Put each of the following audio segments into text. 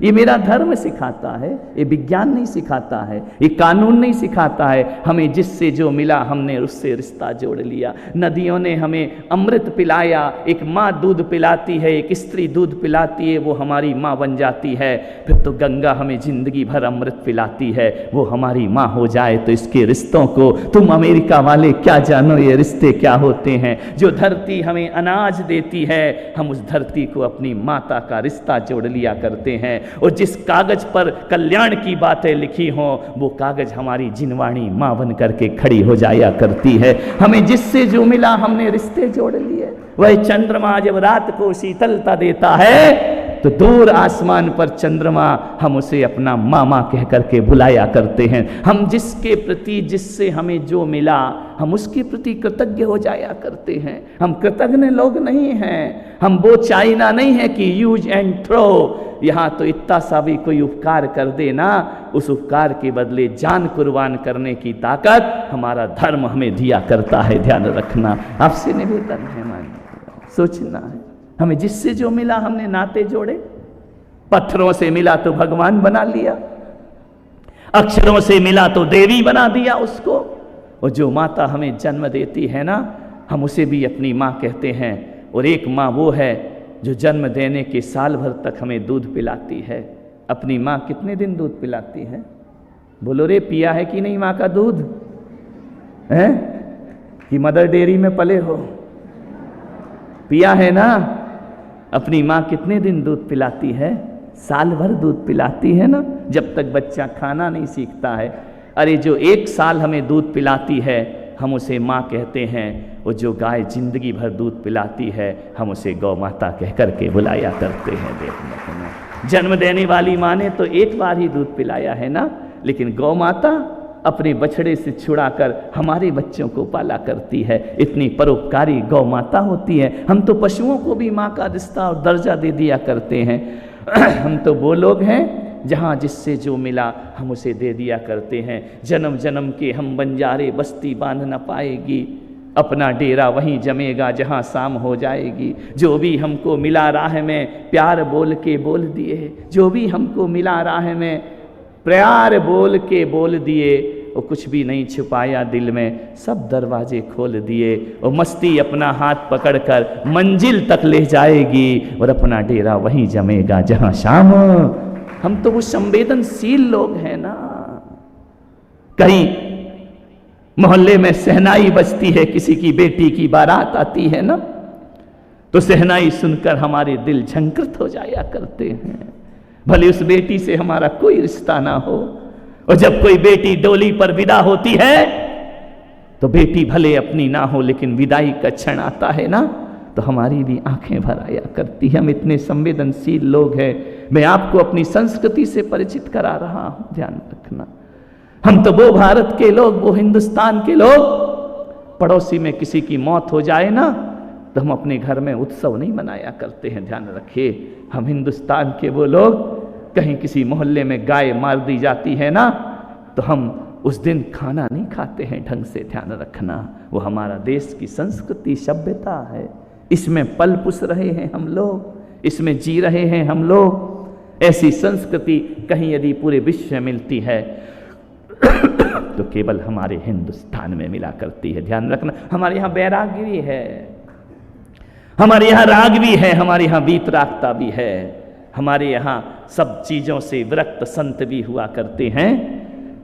ये मेरा धर्म सिखाता है, ये विज्ञान नहीं सिखाता है, ये कानून नहीं सिखाता है। हमें जिससे जो मिला हमने उससे रिश्ता जोड़ लिया। नदियों ने हमें अमृत पिलाया, एक माँ दूध पिलाती है, एक स्त्री दूध पिलाती है, वो हमारी माँ बन जाती है। फिर तो गंगा हमें जिंदगी भर अमृत पिलाती है, वो हमारी माँ हो जाए। तो इसके रिश्तों को तुम अमेरिका वाले क्या जानो, ये रिश्ते क्या होते हैं। जो धरती हमें अनाज देती है, हम उस धरती को अपनी माता का रिश्ता जोड़ लिया करते हैं। और जिस कागज पर कल्याण की बातें लिखी हों, वो कागज हमारी जिनवाणी मां बन करके खड़ी हो जाया करती है। हमें जिससे जो मिला हमने रिश्ते जोड़ लिए। वह चंद्रमा जब रात को शीतलता देता है तो दूर आसमान पर चंद्रमा हम उसे अपना मामा कह करके बुलाया करते हैं। हम जिसके प्रति जिससे हमें जो मिला हम उसके प्रति कृतज्ञ हो जाया करते हैं। हम कृतज्ञ लोग नहीं हैं, हम वो चाइना नहीं है कि यूज एंड थ्रो। यहाँ तो इतना सा भी कोई उपकार कर देना, उस उपकार के बदले जान कुर्बान करने की ताकत हमारा धर्म हमें दिया करता है। ध्यान रखना, आपसे निवेदन है, मान सोचना है। हमें जिससे जो मिला हमने नाते जोड़े। पत्थरों से मिला तो भगवान बना लिया, अक्षरों से मिला तो देवी बना दिया उसको। और जो माता हमें जन्म देती है ना, हम उसे भी अपनी माँ कहते हैं। और एक माँ वो है जो जन्म देने के साल भर तक हमें दूध पिलाती है। अपनी माँ कितने दिन दूध पिलाती है? बोलो रे, पिया है कि नहीं माँ का दूध? है कि मदर डेयरी में पले हो? पिया है ना। अपनी माँ कितने दिन दूध पिलाती है? साल भर दूध पिलाती है ना, जब तक बच्चा खाना नहीं सीखता है। अरे जो एक साल हमें दूध पिलाती है हम उसे माँ कहते हैं। और जो गाय जिंदगी भर दूध पिलाती है हम उसे गौ माता कह करके बुलाया करते हैं। देखना, जन्म देने वाली माँ ने तो एक बार ही दूध पिलाया है ना, लेकिन गौ माता अपने बछड़े से छुड़ाकर हमारे बच्चों को पाला करती है। इतनी परोपकारी गौ माता होती है। हम तो पशुओं को भी माँ का रिश्ता और दर्जा दे दिया करते हैं। हम तो वो लोग हैं जहाँ जिससे जो मिला हम उसे दे दिया करते हैं। जन्म जन्म के हम बंजारे बस्ती बांध न पाएगी, अपना डेरा वहीं जमेगा जहाँ शाम हो जाएगी। जो भी हमको मिला राह में प्यार बोल के बोल दिए, जो भी हमको मिला राह में प्यार बोल के बोल दिए। और कुछ भी नहीं छुपाया दिल में, सब दरवाजे खोल दिए। और मस्ती अपना हाथ पकड़कर मंजिल तक ले जाएगी और अपना डेरा वहीं जमेगा जहाँ शाम। हम तो वो संवेदनशील लोग हैं ना। कहीं मोहल्ले में शहनाई बजती है, किसी की बेटी की बारात आती है ना, तो शहनाई सुनकर हमारे दिल झंकृत हो जाया करते हैं। भले उस बेटी से हमारा कोई रिश्ता ना हो। और जब कोई बेटी डोली पर विदा होती है तो बेटी भले अपनी ना हो, लेकिन विदाई का क्षण आता है ना तो हमारी भी आंखें भर आया करती है। हम इतने संवेदनशील लोग हैं। मैं आपको अपनी संस्कृति से परिचित करा रहा हूं, ध्यान रखना। हम तो वो भारत के लोग, वो हिंदुस्तान के लोग, पड़ोसी में किसी की मौत हो जाए ना तो हम अपने घर में उत्सव नहीं मनाया करते हैं। ध्यान रखिए, हम हिंदुस्तान के वो लोग, कहीं किसी मोहल्ले में गाय मार दी जाती है ना तो हम उस दिन खाना नहीं खाते हैं ढंग से। ध्यान रखना, वो हमारा देश की संस्कृति सभ्यता है। इसमें पल पुस रहे हैं हम लोग, इसमें जी रहे हैं हम लोग। ऐसी संस्कृति कहीं यदि पूरे विश्व में मिलती है तो केवल हमारे हिंदुस्तान में मिला करती है। ध्यान रखना, हमारे यहाँ वैराग्य भी है, हमारे यहाँ राग भी है, हमारे यहाँ वीतरागता भी है, हमारे यहाँ सब चीज़ों से विरक्त संत भी हुआ करते हैं।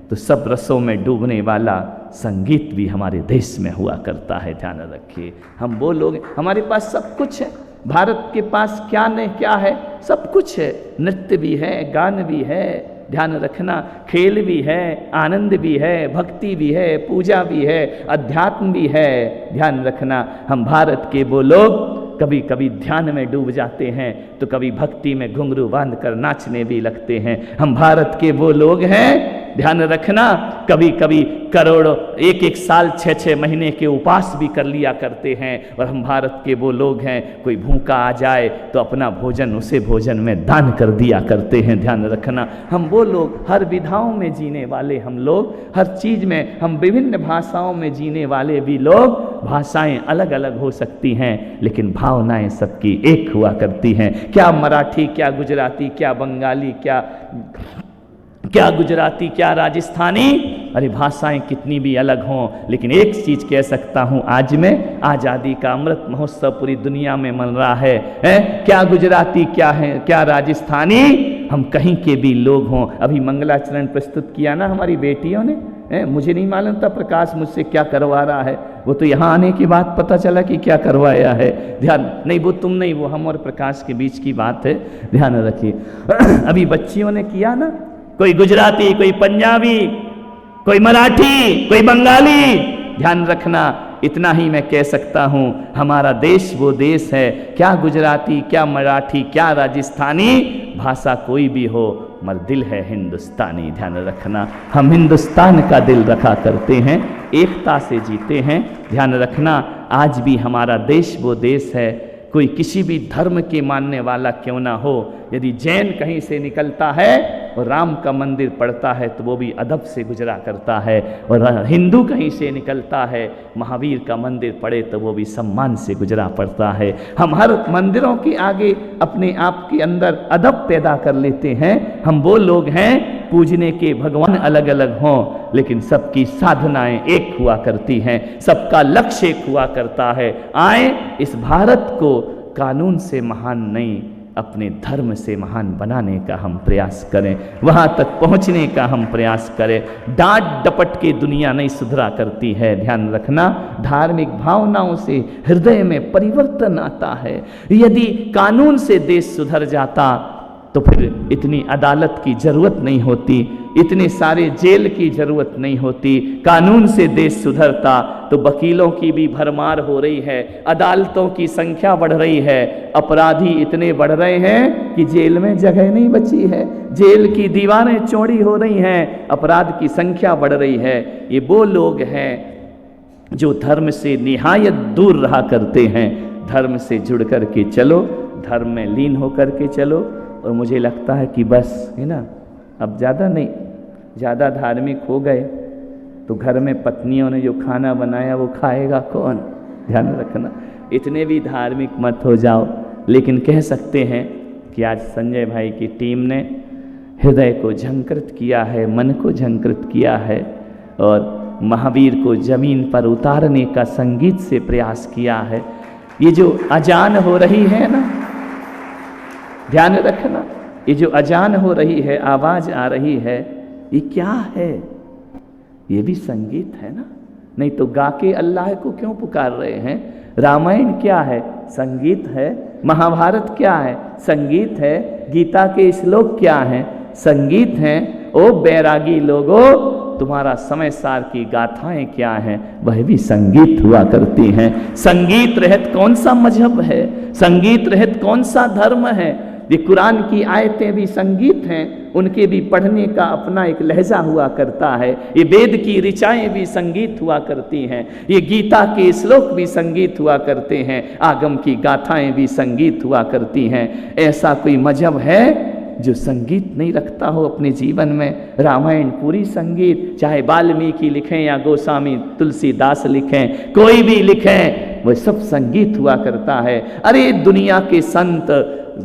तो सब रसों में डूबने वाला संगीत भी हमारे देश में हुआ करता है। ध्यान रखिए, हम वो लोग, हमारे पास सब कुछ है। भारत के पास क्या नहीं क्या है, सब कुछ है। नृत्य भी है, गान भी है, ध्यान रखना, खेल भी है, आनंद भी है, भक्ति भी है, पूजा भी है, अध्यात्म भी है। ध्यान रखना, हम भारत के वो लोग कभी कभी ध्यान में डूब जाते हैं तो कभी भक्ति में घुंघरू बांध कर नाचने भी लगते हैं। हम भारत के वो लोग हैं ध्यान रखना, कभी कभी करोड़ों एक एक साल 6-6 महीने के उपास भी कर लिया करते हैं। और हम भारत के वो लोग हैं, कोई भूखा आ जाए तो अपना भोजन उसे भोजन में दान कर दिया करते हैं। ध्यान रखना, हम वो लोग, हर विधाओं में जीने वाले हम लोग, हर चीज़ में हम विभिन्न भाषाओं में जीने वाले भी लोग। भाषाएं अलग अलग हो सकती हैं लेकिन भावनाएं सबकी एक हुआ करती हैं। क्या मराठी, क्या गुजराती, क्या बंगाली, क्या गुजराती, क्या राजस्थानी, अरे भाषाएं कितनी भी अलग हों, लेकिन एक चीज कह सकता हूं, आज में आज़ादी का अमृत महोत्सव पूरी दुनिया में मन रहा है। क्या गुजराती, क्या है, क्या राजस्थानी, हम कहीं के भी लोग हों। अभी मंगलाचरण प्रस्तुत किया ना हमारी बेटियों ने, मुझे नहीं मालूम था प्रकाश मुझसे क्या करवा रहा है, वो तो यहाँ आने की बात पता चला कि क्या करवाया है। ध्यान नहीं, वो तुम नहीं, वो हम और प्रकाश के बीच की बात है, ध्यान रखिए। अभी बच्चियों ने किया ना, कोई गुजराती, कोई पंजाबी, कोई मराठी, कोई बंगाली। ध्यान रखना, इतना ही मैं कह सकता हूं, हमारा देश वो देश है, क्या गुजराती, क्या मराठी, क्या राजस्थानी, भाषा कोई भी हो, मगर दिल है हिंदुस्तानी। ध्यान रखना, हम हिंदुस्तान का दिल रखा करते हैं, एकता से जीते हैं। ध्यान रखना, आज भी हमारा देश वो देश है, कोई किसी भी धर्म के मानने वाला क्यों ना हो, यदि जैन कहीं से निकलता है और राम का मंदिर पड़ता है तो वो भी अदब से गुजरा करता है, और हिंदू कहीं से निकलता है, महावीर का मंदिर पड़े तो वो भी सम्मान से गुजरा पड़ता है। हम हर मंदिरों के आगे अपने आप के अंदर अदब पैदा कर लेते हैं। हम वो लोग हैं, पूजने के भगवान अलग अलग हों लेकिन सबकी साधनाएं एक हुआ करती हैं, सबका लक्ष्य एक हुआ करता है। आए इस भारत को कानून से महान नहीं, अपने धर्म से महान बनाने का हम प्रयास करें, वहाँ तक पहुँचने का हम प्रयास करें। डांट डपट के दुनिया नहीं सुधरा करती है। ध्यान रखना, धार्मिक भावनाओं से हृदय में परिवर्तन आता है। यदि कानून से देश सुधर जाता तो फिर इतनी अदालत की जरूरत नहीं होती, इतने सारे जेल की जरूरत नहीं होती। कानून से देश सुधरता तो वकीलों की भी भरमार हो रही है, अदालतों की संख्या बढ़ रही है, अपराधी इतने बढ़ रहे हैं कि जेल में जगह नहीं बची है, जेल की दीवारें चौड़ी हो रही हैं, अपराध की संख्या बढ़ रही है। ये वो लोग हैं जो धर्म से निहायत दूर रहा करते हैं। धर्म से जुड़ कर के चलो, धर्म में लीन होकर के चलो। और मुझे लगता है कि बस है ना, अब ज़्यादा नहीं, ज़्यादा धार्मिक हो गए तो घर में पत्नियों ने जो खाना बनाया वो खाएगा कौन। ध्यान रखना, इतने भी धार्मिक मत हो जाओ। लेकिन कह सकते हैं कि आज संजय भाई की टीम ने हृदय को झंकृत किया है, मन को झंकृत किया है, और महावीर को जमीन पर उतारने का संगीत से प्रयास किया है। ये जो अजान हो रही है ना, ध्यान रखना, ये जो अजान हो रही है, आवाज आ रही है, ये क्या है? ये भी संगीत है ना। नहीं तो गा के अल्लाह को क्यों पुकार रहे हैं? रामायण क्या है? संगीत है। महाभारत क्या है? संगीत है। गीता के श्लोक क्या हैं? संगीत हैं। ओ बैरागी लोगों, तुम्हारा समय सार की गाथाएं क्या हैं? वह भी संगीत हुआ करती हैं। संगीत रहित कौन सा मजहब है? संगीत रहित कौन सा धर्म है? ये कुरान की आयतें भी संगीत हैं, उनके भी पढ़ने का अपना एक लहजा हुआ करता है। ये वेद की ऋचाएं भी संगीत हुआ करती हैं, ये गीता के श्लोक भी संगीत हुआ करते हैं, आगम की गाथाएं भी संगीत हुआ करती हैं। ऐसा कोई मजहब है जो संगीत नहीं रखता हो अपने जीवन में? रामायण पूरी संगीत, चाहे वाल्मीकि लिखें या गोस्वामी तुलसीदास लिखें, कोई भी लिखें, वह सब संगीत हुआ करता है। अरे दुनिया के संत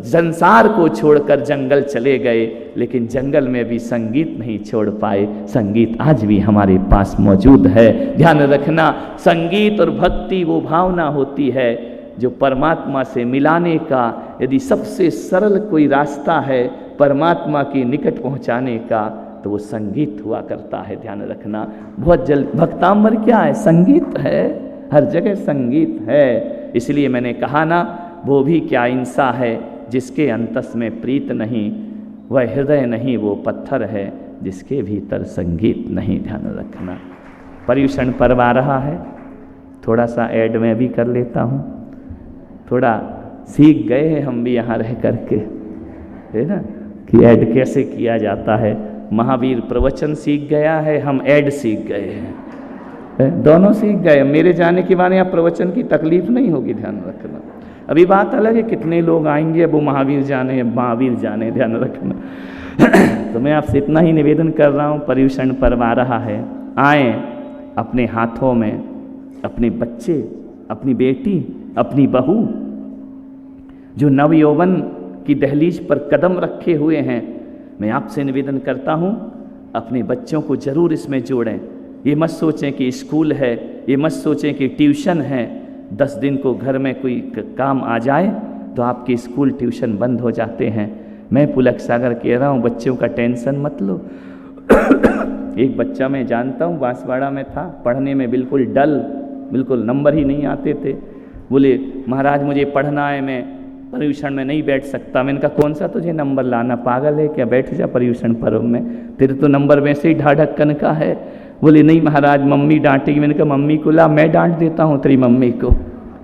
संसार को छोड़कर जंगल चले गए, लेकिन जंगल में भी संगीत नहीं छोड़ पाए। संगीत आज भी हमारे पास मौजूद है। ध्यान रखना, संगीत और भक्ति वो भावना होती है जो परमात्मा से मिलाने का, यदि सबसे सरल कोई रास्ता है परमात्मा के निकट पहुंचाने का, तो वो संगीत हुआ करता है। ध्यान रखना, बहुत जल्द भक्तांबर क्या है? संगीत है, हर जगह संगीत है। इसलिए मैंने कहा ना, वो भी क्या इंसा है जिसके अंतस में प्रीत नहीं, वह हृदय नहीं वो पत्थर है जिसके भीतर संगीत नहीं। ध्यान रखना, पर्युषण पर्व आ रहा है, थोड़ा सा ऐड में भी कर लेता हूँ। थोड़ा सीख गए हैं हम भी यहाँ रह करके, है ना, कि ऐड कैसे किया जाता है। महावीर प्रवचन सीख गया है, हम ऐड सीख गए हैं, दोनों सीख गए। मेरे जाने के बाद यहाँ प्रवचन की तकलीफ नहीं होगी, ध्यान रखना। अभी बात अलग है कितने लोग आएंगे, अब वो महावीर जाने, ध्यान रखना। तो मैं आपसे इतना ही निवेदन कर रहा हूँ, पर्युषण पर्व आ रहा है, आए अपने हाथों में अपने बच्चे, अपनी बेटी, अपनी बहू जो नवयौवन की दहलीज पर कदम रखे हुए हैं, मैं आपसे निवेदन करता हूँ अपने बच्चों को जरूर इसमें जोड़ें। ये मत सोचें कि स्कूल है, ये मत सोचें कि ट्यूशन है, 10 दिन को घर में कोई काम आ जाए तो आपके स्कूल ट्यूशन बंद हो जाते हैं। मैं पुलक सागर कह रहा हूँ, बच्चों का टेंशन मत लो। एक बच्चा मैं जानता हूँ, बांसवाड़ा में था, पढ़ने में बिल्कुल डल, बिल्कुल नंबर ही नहीं आते थे। बोले महाराज मुझे पढ़ना है, मैं पर्युषण में नहीं बैठ सकता। मैंने कहा कौन सा तुझे नंबर लाना, पागल है क्या, बैठ जा पर्युषण पर्व में, तेरे तो नंबर वैसे ही ढाढक्कन का है। बोले नहीं महाराज मम्मी डांटेगी। मैंने कहा मम्मी को ला, मैं डांट देता हूँ तेरी मम्मी को।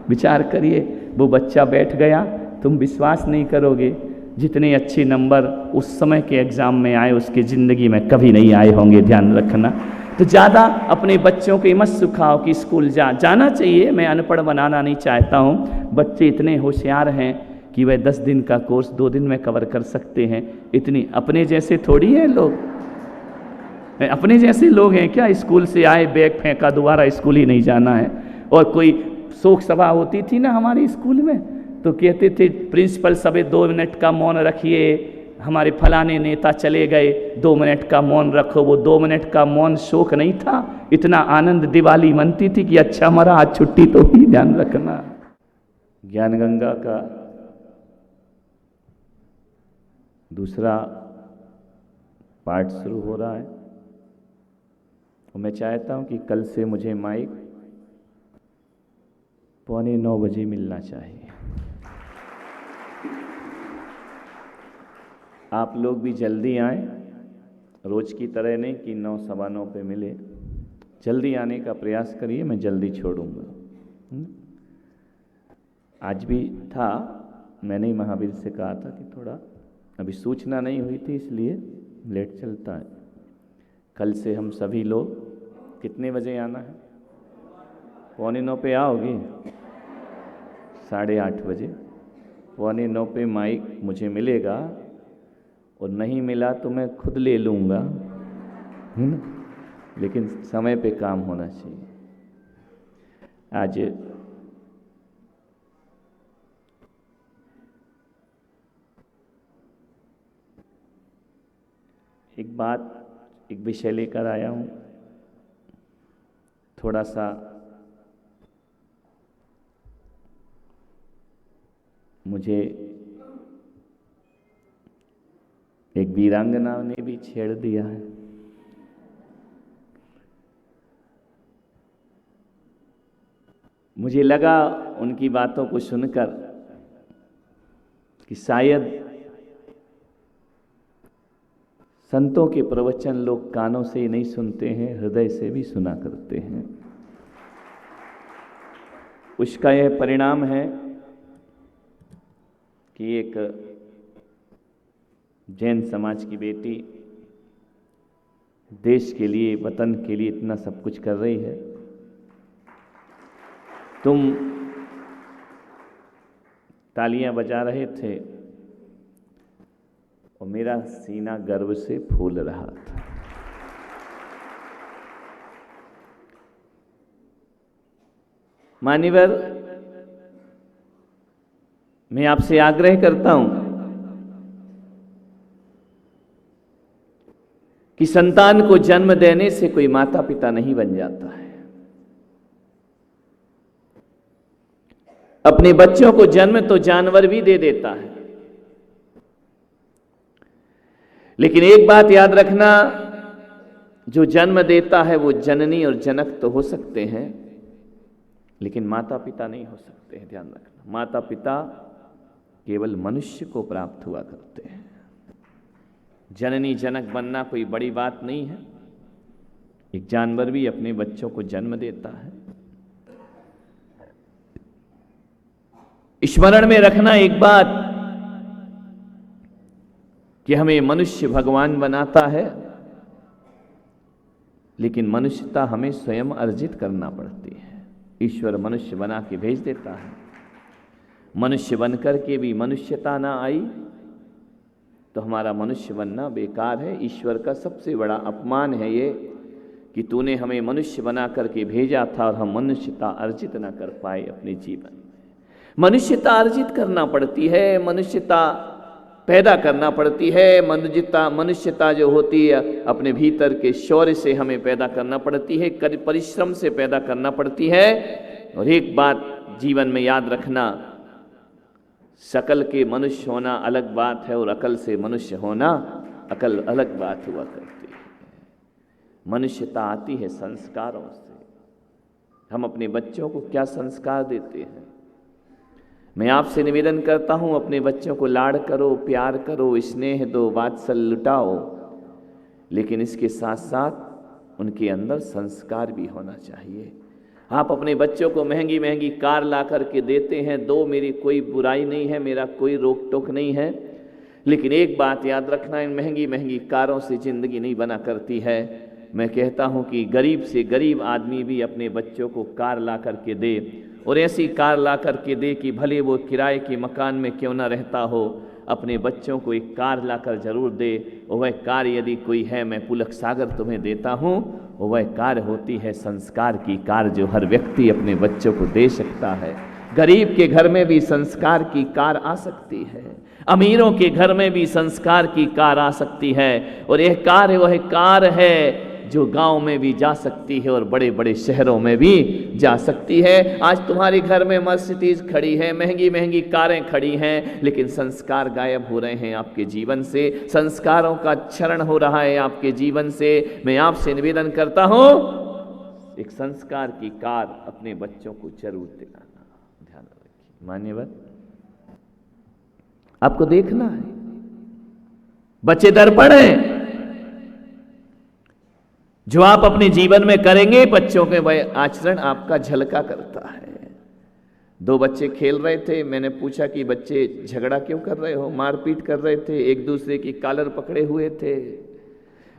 विचार करिए, वो बच्चा बैठ गया, तुम विश्वास नहीं करोगे जितने अच्छे नंबर उस समय के एग्ज़ाम में आए उसके ज़िंदगी में कभी नहीं आए होंगे, ध्यान रखना। तो ज़्यादा अपने बच्चों को मत सिखाओ कि स्कूल जाना चाहिए, मैं अनपढ़ बनाना नहीं चाहता हूँ। बच्चे इतने होशियार हैं कि वह 10 दिन का कोर्स 2 दिन में कवर कर सकते हैं। इतनी अपने जैसे थोड़ी हैं लोग, अपने जैसे लोग हैं क्या, स्कूल से आए बैग फेंका, दोबारा स्कूल ही नहीं जाना है। और कोई शोक सभा होती थी ना हमारे स्कूल में, तो कहते थे प्रिंसिपल सभी 2 मिनट का मौन रखिए, हमारे फलाने नेता चले गए, 2 मिनट का मौन रखो। वो 2 मिनट का मौन शोक नहीं था, इतना आनंद दिवाली मनती थी कि अच्छा हमारा आज छुट्टी तो ही, ध्यान रखना। ज्ञान गंगा का दूसरा पार्ट शुरू हो रहा है और मैं चाहता हूं कि कल से मुझे माइक 8:45 बजे मिलना चाहिए। आप लोग भी जल्दी आएं, रोज की तरह नहीं कि 9, 9:15 पे मिले। जल्दी आने का प्रयास करिए, मैं जल्दी छोड़ूंगा। आज भी था, मैंने ही महावीर से कहा था कि थोड़ा अभी सूचना नहीं हुई थी इसलिए लेट चलता है। कल से हम सभी लोग कितने बजे आना है, 8:45 पे आओगे, 8:30 बजे 8:45 पे माइक मुझे मिलेगा और नहीं मिला तो मैं खुद ले लूँगा, है ना, लेकिन समय पे काम होना चाहिए। आज एक विषय लेकर आया हूँ, थोड़ा सा मुझे एक वीरांगना ने भी छेड़ दिया है। मुझे लगा उनकी बातों को सुनकर कि शायद संतों के प्रवचन लोग कानों से ही नहीं सुनते हैं, हृदय से भी सुना करते हैं। उसका यह परिणाम है कि एक जैन समाज की बेटी देश के लिए, वतन के लिए इतना सब कुछ कर रही है। तुम तालियां बजा रहे थे और मेरा सीना गर्व से फूल रहा था। मान्यवर, मैं आपसे आग्रह करता हूं कि संतान को जन्म देने से कोई माता पिता नहीं बन जाता है। अपने बच्चों को जन्म तो जानवर भी दे देता है, लेकिन एक बात याद रखना, जो जन्म देता है वो जननी और जनक तो हो सकते हैं, लेकिन माता पिता नहीं हो सकते हैं। ध्यान रखना, माता पिता केवल मनुष्य को प्राप्त हुआ करते हैं। जननी जनक बनना कोई बड़ी बात नहीं है। एक जानवर भी अपने बच्चों को जन्म देता है। स्मरण में रखना एक बात कि हमें मनुष्य भगवान बनाता है लेकिन मनुष्यता हमें स्वयं अर्जित करना पड़ती है। ईश्वर मनुष्य बना के भेज देता है, मनुष्य बनकर के भी मनुष्यता ना आई तो हमारा मनुष्य बनना बेकार है। ईश्वर का सबसे बड़ा अपमान है ये कि तूने हमें मनुष्य बना करके भेजा था और हम मनुष्यता अर्जित ना कर पाए अपने जीवन में। मनुष्यता अर्जित करना पड़ती है, मनुष्यता पैदा करना पड़ती है। मनुष्यता जो होती है अपने भीतर के शौर्य से हमें पैदा करना पड़ती है, परिश्रम से पैदा करना पड़ती है। और एक बात जीवन में याद रखना, शकल के मनुष्य होना अलग बात है और अकल से मनुष्य होना अकल अलग बात हुआ करती है। मनुष्यता आती है संस्कारों से। हम अपने बच्चों को क्या संस्कार देते हैं? मैं आपसे निवेदन करता हूं, अपने बच्चों को लाड़ करो, प्यार करो, स्नेह दो, वात्सल्य लुटाओ, लेकिन इसके साथ साथ उनके अंदर संस्कार भी होना चाहिए। आप अपने बच्चों को महंगी महंगी कार ला करके देते हैं, दो, मेरी कोई बुराई नहीं है, मेरा कोई रोक टोक नहीं है, लेकिन एक बात याद रखना, इन महंगी महंगी कारों से ज़िंदगी नहीं बना करती है। मैं कहता हूं कि गरीब से गरीब आदमी भी अपने बच्चों को कार ला करके दे, और ऐसी कार ला करके दे कि भले वो किराए के मकान में क्यों ना रहता हो, अपने बच्चों को एक कार लाकर जरूर दे। और वह कार यदि कोई है, मैं पुलक सागर तुम्हें देता हूँ, और वह कार होती है संस्कार की कार, जो हर व्यक्ति अपने बच्चों को दे सकता है। गरीब के घर में भी संस्कार की कार आ सकती है, अमीरों के घर में भी संस्कार की कार आ सकती है, और यह कार है वह कार है जो गांव में भी जा सकती है और बड़े बड़े शहरों में भी जा सकती है। आज तुम्हारे घर में मर्सिडीज खड़ी है, महंगी महंगी कारें खड़ी हैं, लेकिन संस्कार गायब हो रहे हैं आपके जीवन से, संस्कारों का क्षरण हो रहा है आपके जीवन से। मैं आपसे निवेदन करता हूं, एक संस्कार की कार अपने बच्चों को जरूर दिलाना। ध्यान रखिए मान्यवर, आपको देखना है, बच्चे दर्पण हैं। जो आप अपने जीवन में करेंगे, बच्चों के वह आचरण आपका झलका करता है। दो बच्चे खेल रहे थे, मैंने पूछा कि बच्चे झगड़ा क्यों कर रहे हो, मारपीट कर रहे थे, एक दूसरे की कॉलर पकड़े हुए थे।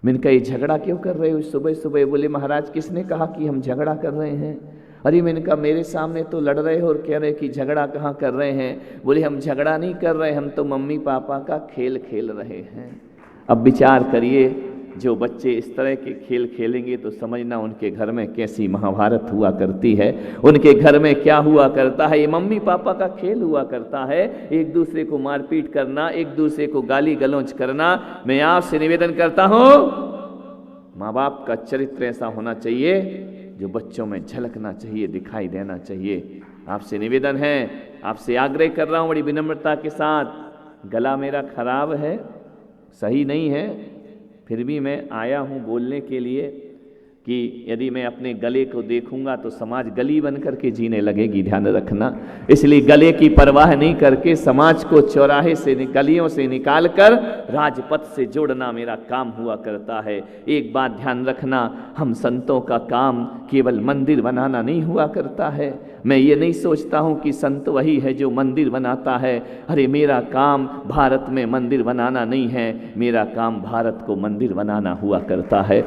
मैंने कहा ये झगड़ा क्यों कर रहे हो सुबह सुबह? बोले महाराज किसने कहा कि हम झगड़ा कर रहे हैं? अरे मैंने कहा मेरे सामने तो लड़ रहे हो और कह रहे कि झगड़ा कहाँ कर रहे हैं। बोले हम झगड़ा नहीं कर रहे, हम तो मम्मी पापा का खेल खेल रहे हैं। अब विचार करिए, जो बच्चे इस तरह के खेल खेलेंगे तो समझना उनके घर में कैसी महाभारत हुआ करती है, उनके घर में क्या हुआ करता है। ये मम्मी पापा का खेल हुआ करता है, एक दूसरे को मारपीट करना, एक दूसरे को गाली गलौज करना। मैं आपसे निवेदन करता हूं, माँ बाप का चरित्र ऐसा होना चाहिए जो बच्चों में झलकना चाहिए, दिखाई देना चाहिए। आपसे निवेदन है, आपसे आग्रह कर रहा हूं बड़ी विनम्रता के साथ। गला मेरा खराब है, सही नहीं है, फिर भी मैं आया हूँ बोलने के लिए कि यदि मैं अपने गले को देखूंगा तो समाज गली बन करके जीने लगेगी, ध्यान रखना। इसलिए गले की परवाह नहीं करके समाज को चौराहे से, गलियों से निकाल कर राजपथ से जोड़ना मेरा काम हुआ करता है। एक बात ध्यान रखना, हम संतों का काम केवल मंदिर बनाना नहीं हुआ करता है। मैं ये नहीं सोचता हूँ कि संत वही है जो मंदिर बनाता है। अरे मेरा काम भारत में मंदिर बनाना नहीं है, मेरा काम भारत को मंदिर बनाना हुआ करता है।